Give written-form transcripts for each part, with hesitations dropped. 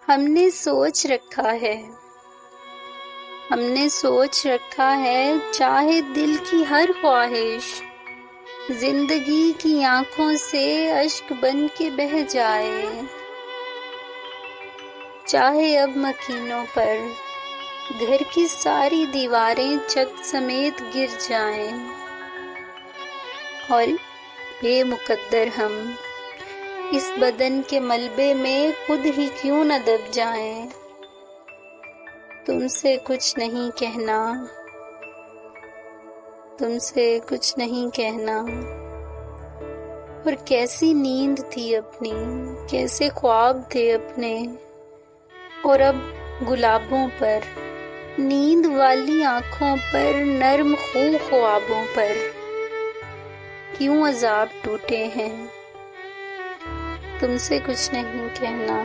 ہم نے سوچ رکھا ہے چاہے دل کی ہر خواہش زندگی کی آنکھوں سے اشک بن کے بہہ جائے، چاہے اب مکینوں پر گھر کی ساری دیواریں چھت سمیت گر جائیں، اور بے مقدر ہم اس بدن کے ملبے میں خود ہی کیوں نہ دب جائیں۔ تم سے کچھ نہیں کہنا، اور کیسی نیند تھی اپنی، کیسے خواب تھے اپنے، اور اب گلابوں پر، نیند والی آنکھوں پر، نرم خوابوں پر کیوں عذاب ٹوٹے ہیں۔ تم سے کچھ نہیں کہنا،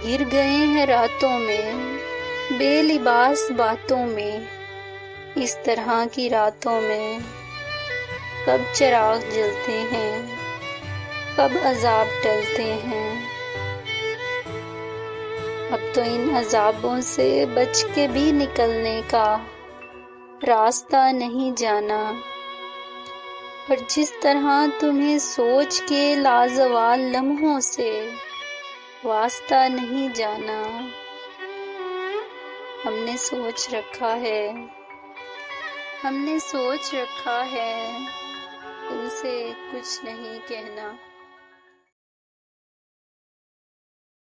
گر گئے ہیں راتوں میں بے لباس باتوں میں، اس طرح کی راتوں میں کب چراغ جلتے ہیں، کب عذاب ٹلتے ہیں۔ اب تو ان عذابوں سے بچ کے بھی نکلنے کا راستہ نہیں جانا، اور جس طرح تمہیں سوچ کے لازوال لمحوں سے واسطہ نہیں جانا۔ ہم نے سوچ رکھا ہے تم سے کچھ نہیں کہنا۔